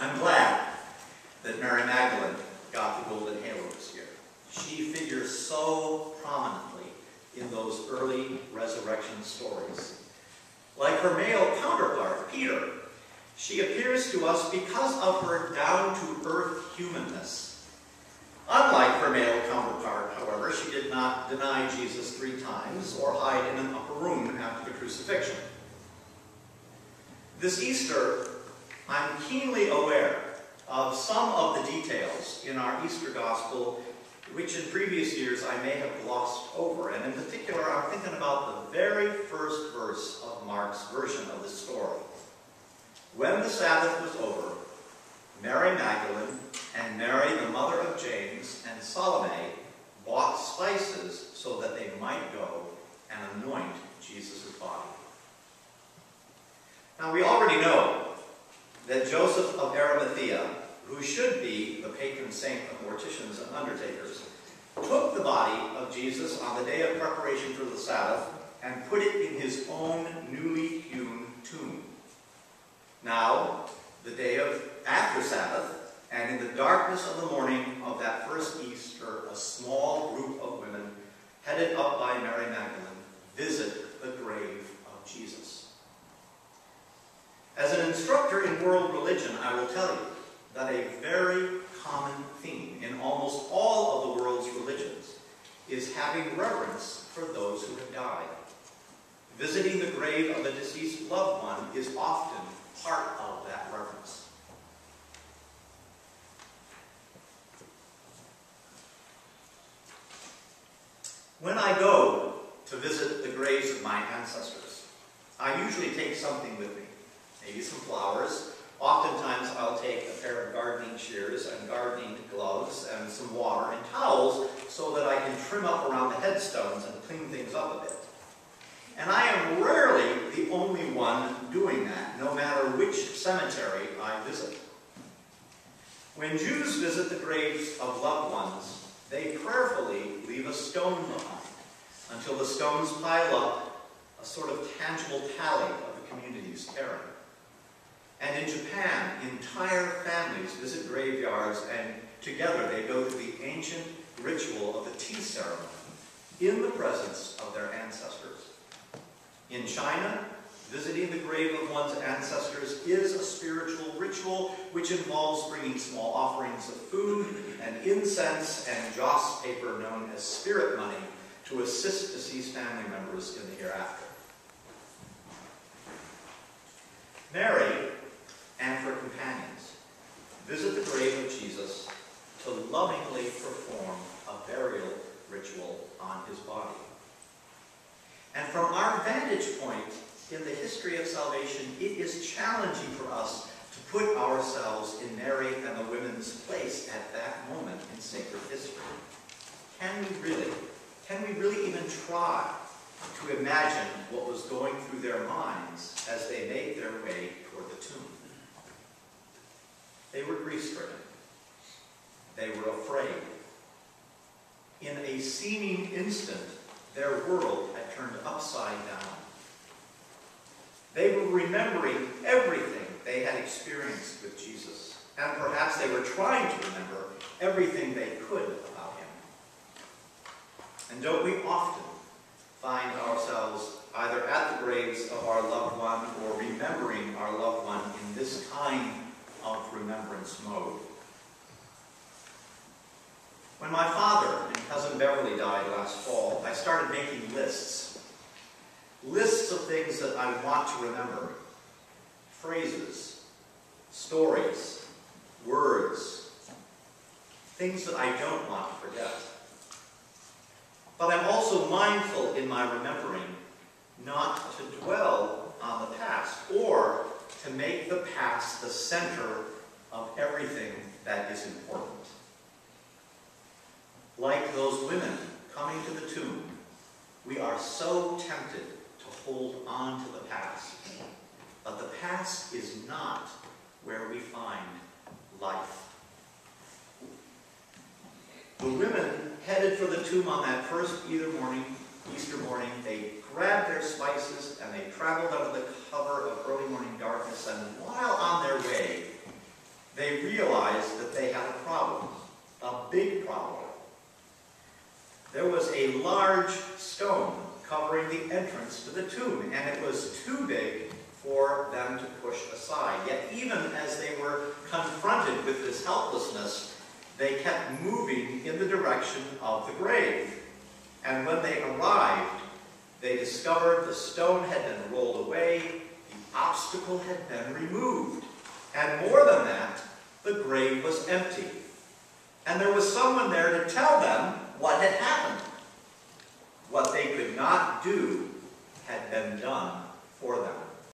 I'm glad that Mary Magdalene got the golden halo this year. She figures so prominently in those early resurrection stories. Like her male counterpart, Peter, she appears to us because of her down-to-earth humanness. Unlike her male counterpart, however, she did not deny Jesus 3 times or hide in an upper room after the crucifixion. This Easter, I'm keenly aware of some of the details in our Easter Gospel which in previous years I may have glossed over. And in particular, I'm thinking about the very first verse of Mark's version of the story. When the Sabbath was over, Mary Magdalene and Mary, the mother of James, and Salome bought spices so that they might go and anoint Jesus' body. Now, we already know that Joseph of Arimathea, who should be the patron saint of morticians and undertakers, took the body of Jesus on the day of preparation for the Sabbath and put it in his own newly hewn tomb. Now, the day after Sabbath, and in the darkness of the morning of that first Easter, a small group of women, headed up by Mary Magdalene, visit the grave of Jesus. As an instructor in world religion, I will tell you that a very common theme in almost all of the world's religions is having reverence for those who have died. Visiting the grave of a deceased loved one is often part of that reverence. When I go to visit the graves of my ancestors, I usually take something with me. Maybe some flowers. Oftentimes I'll take a pair of gardening shears and gardening gloves and some water and towels so that I can trim up around the headstones and clean things up a bit. And I am rarely the only one doing that, no matter which cemetery I visit. When Jews visit the graves of loved ones, they prayerfully leave a stone behind until the stones pile up a sort of tangible tally of the community's caring. And in Japan, entire families visit graveyards and together they go through the ancient ritual of the tea ceremony in the presence of their ancestors. In China, visiting the grave of one's ancestors is a spiritual ritual which involves bringing small offerings of food and incense and joss paper known as spirit money to assist deceased family members in the hereafter. Mary and her companions visit the grave of Jesus to lovingly perform a burial ritual on his body. And from our vantage point in the history of salvation, it is challenging for us to put ourselves in Mary and the women's place at that moment in sacred history. Can we really even try to imagine what was going through their minds as they made their way toward the tomb? They were grief-stricken. They were afraid. In a seeming instant, their world had turned upside down. They were remembering everything they had experienced with Jesus, and perhaps they were trying to remember everything they could about him. And don't we often find ourselves either at the graves of our loved one or remembering our loved one in this kind of remembrance mode? When my father and cousin Beverly died last fall, I started making lists. Lists of things that I want to remember. Phrases, stories, words, things that I don't want to forget. But I'm also mindful in my remembering not to dwell on the past or to make the past the center of everything that is important. Like those women coming to the tomb, we are so tempted to hold on to the past. But the past is not where we find life. The women headed for the tomb on that first Easter morning, they grabbed their spices and they traveled under the cover of early morning darkness, and while on their way, they realized that they had a problem, a big problem. There was a large stone covering the entrance to the tomb, and it was too big for them to push aside. Yet even as they were confronted with this helplessness, they kept moving in the direction of the grave. And when they arrived, they discovered the stone had been rolled away, the obstacle had been removed. And more than that, the grave was empty. And there was someone there to tell them what had happened. What they could not do had been done for them.